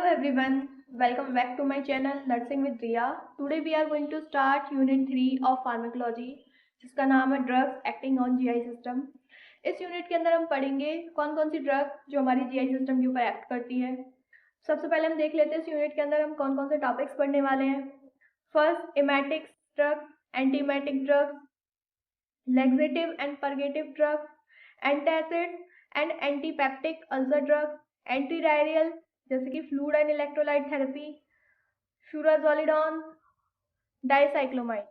Hello everyone, welcome back to my channel Nursing with Riya. Today we are going to start Unit 3 of Pharmacology जिसका नाम है drugs acting on GI system. इस unit के अंदर हम पढ़ेंगे कौन कौन सी ड्रग जो हमारी जीआई सिस्टम के ऊपर एक्ट करती है। सबसे पहले हम देख लेते हैं इस यूनिट के अंदर हम कौन कौन से टॉपिक्स पढ़ने वाले हैं। First, emetics drug, antiemetic drug, laxative and purgative drug, antacid and antipeptic ulcer drug, antidiarrheal जैसे कि fluid and electrolyte therapy, furazolidone, dicyclomine.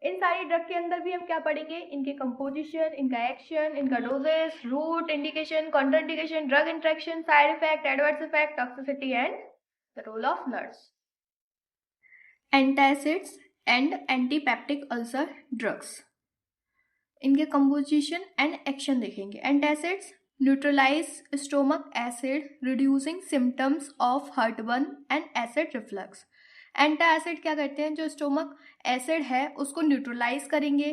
इन सारी ड्रग के अंदर भी हम क्या पढ़ेंगे, इनके कंपोजिशन, इनका एक्शन, इनका doses, route, indication, contraindication, drug interaction, side effect, adverse effect, toxicity and the role of nurse. Antacids and antipeptic ulcer drugs, इनके कंपोजिशन एंड एक्शन देखेंगे। Antacids neutralize stomach acid reducing symptoms of heartburn and acid reflux. Antacid क्या करते हैं, जो stomach acid है उसको neutralise करेंगे,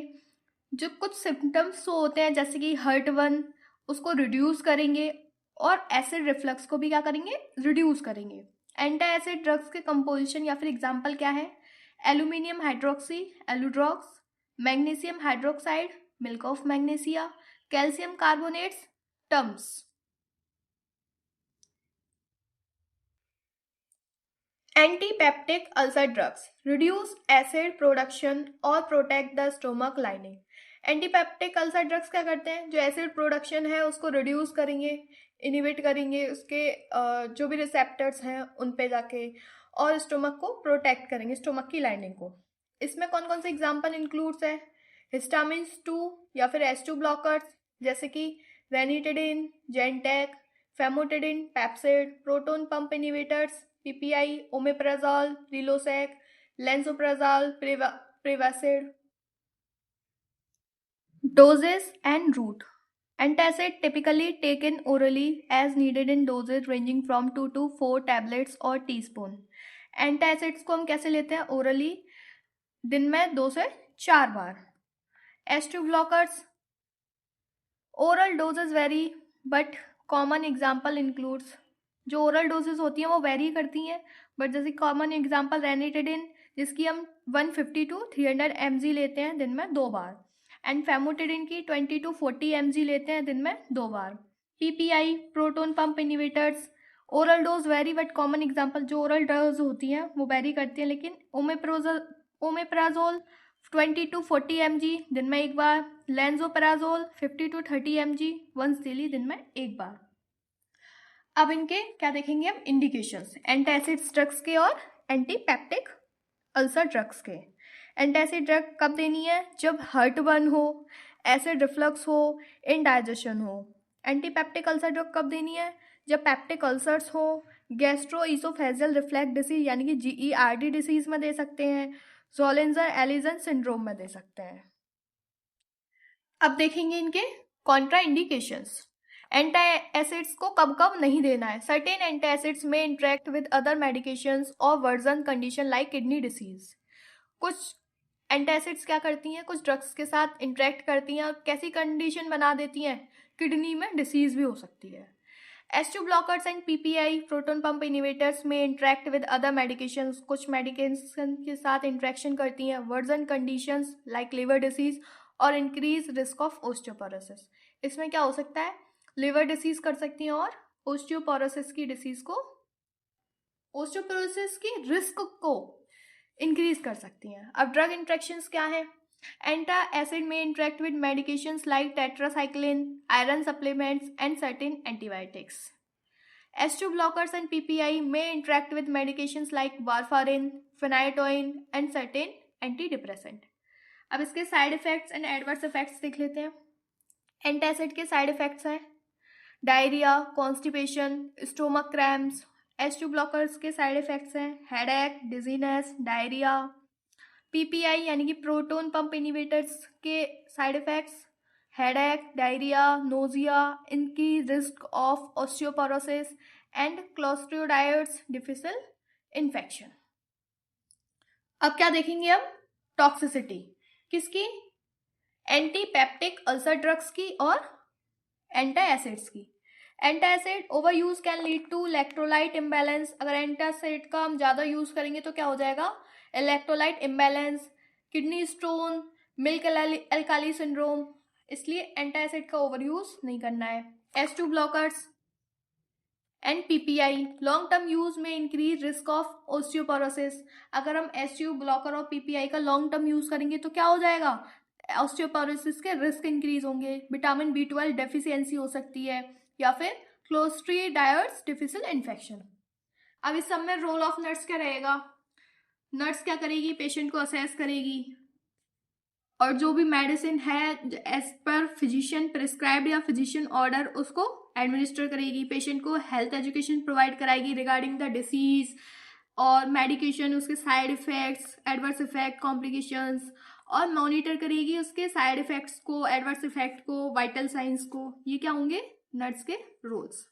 जो कुछ सिम्टम्स होते हैं जैसे कि हार्टबर्न उसको रिड्यूस करेंगे और एसिड रिफ्लक्स को भी क्या करेंगे, रिड्यूस करेंगे। एंटासिड ड्रग्स के कंपोजिशन या फिर एग्जाम्पल क्या है, aluminium hydroxy Aludrox, magnesium hydroxide milk of magnesia, calcium carbonates Tums. Antipeptic ulcer drugs reduce acid production और protect the stomach lining. Antipeptic ulcer drugs क्या करते हैं, जो एसिड प्रोडक्शन है उसको रिड्यूस करेंगे, इनिबिट करेंगे उसके जो भी रिसेप्टर्स हैं उन पे जाके, और स्टोमक को प्रोटेक्ट करेंगे, स्टोमक की लाइनिंग को। इसमें कौन कौन से एग्जाम्पल इंक्लूड्स है, हिस्टामिन्स 2 या फिर H2 ब्लॉकर्स जैसे कि ranitidine, Zantac, famotidine, Pepcid, proton pump inhibitors, PPI, omeprazole, Prilosec, lansoprazole, Prevacid. Doses and route, antacid typically taken orally as needed in doses ranging from 2 to 4 tablets or teaspoon। Antacids को हम कैसे लेते हैं, orally, दिन में 2 से 4 बार। H2 blockers, oral doses vary but common example includes, जो oral doses होती हैं वो वेरी करती हैं, बट जैसे कॉमन एग्जांपल रेनिटिडिन जिसकी हम 150 to 300 mg लेते हैं दिन में 2 बार, एंड फेमोटिडिन की 20 to 40 mg लेते हैं दिन में 2 बार। PPI, proton pump inhibitors, oral dose very but common example, जो ओरल डोज होती हैं वो वेरी करती हैं, लेकिन ओमेप्राजोल 20 to 40 mg दिन में एक बार, लेंसोपराजोल 50 to 30 mg वंस डेली दिन में एक बार। अब इनके क्या देखेंगे हम, इंडिकेशंस एंटासिड ड्रग्स के और एंटीपेप्टिक अल्सर ड्रग्स के। एंटासिड ड्रग कब देनी है, जब हार्टबर्न हो, एसिड रिफ्लक्स हो, इनडाइजेशन हो। एंटीपेप्टिक अल्सर ड्रग कब देनी है, जब पेप्टिक अल्सर्स हो, गैस्ट्रो ईसोफेजियल रिफ्लक्स डिसीज यानी कि GERD डिसीज में दे सकते हैं, ज़ोलिंजर एलिसन सिंड्रोम में दे सकते हैं। अब देखेंगे इनके कॉन्ट्रा इंडिकेशंस। एंटासिड्स को कब कब नहीं देना है, सर्टेन एंटासिड्स में इंटरेक्ट विद अदर मेडिकेशंस और version condition like kidney disease. कुछ एंटासिड्स क्या करती हैं, कुछ ड्रग्स के साथ इंटरेक्ट करती हैं और कैसी कंडीशन बना देती हैं, किडनी में डिसीज भी हो सकती है। H2 blockers and PPI, proton pump inhibitors में इंटरेक्ट विद अदर मेडिकेशंस, कुछ मेडिकेशन के साथ इंटरेक्शन करती हैं, version conditions like liver disease और इंक्रीज रिस्क ऑफ ओस्टियोपोरोसिस। इसमें क्या हो सकता है, लिवर डिसीज कर सकती हैं और ओस्टियोपोरोसिस की डिसीज को, ओस्टियोपोरोसिस की रिस्क को इंक्रीज कर सकती हैं। अब ड्रग इंटरेक्शंस क्या है, एंटासिड में interact with medications like tetracycline, iron supplements and certain antibiotics. H2 blockers and PPI may interact with medications like warfarin, phenytoin and certain antidepressant। अब इसके side effects and adverse effects देख लेते हैं। Antacid के side effects हैं diarrhoea, constipation, stomach cramps. H2 blockers के side effects हैं headache, dizziness, diarrhoea. PPI यानी कि प्रोटोन पंप इनिबिटर्स के side effects headache, diarrhoea, nausea, इनकी risk of osteoporosis and clostridioides difficile infection. अब क्या देखेंगे हम, टॉक्सिसिटी किसकी, एंटीपेप्टिक अल्सर ड्रग्स की और एंटासिड्स की। Antacid over use can lead to electrolyte imbalance. अगर एंटासिड का हम ज़्यादा यूज करेंगे तो क्या हो जाएगा, electrolyte imbalance, kidney stone, milk alkali syndrome. इसलिए एंटासिड का ओवर यूज नहीं करना है। H2 blockers and PPI, long term use में इंक्रीज रिस्क ऑफ ऑस्टियोपोरोसिस। अगर हम H2 ब्लॉकर और पीपीआई का लॉन्ग टर्म यूज करेंगे तो क्या हो जाएगा, ऑस्टियोपोरोसिस के रिस्क इंक्रीज होंगे, विटामिन B12 डेफिशिएंसी हो सकती है, या फिर क्लोस्ट्रीडायर्स डिफिसिल इन्फेक्शन। अब इस सब में रोल ऑफ नर्स क्या रहेगा, नर्स क्या करेगी, पेशेंट को असेस करेगी और जो भी मेडिसिन है एज पर फिजिशियन प्रिस्क्राइब्ड या फिजिशियन ऑर्डर उसको एडमिनिस्टर करेगी, पेशेंट को हेल्थ एजुकेशन प्रोवाइड कराएगी रिगार्डिंग द डिसीज और मेडिकेशन, उसके side effects, adverse effect, complications, और मॉनिटर करेगी उसके साइड इफेक्ट्स को, एडवर्स इफेक्ट को, वाइटल साइंस को। ये क्या होंगे नर्स के रोल्स।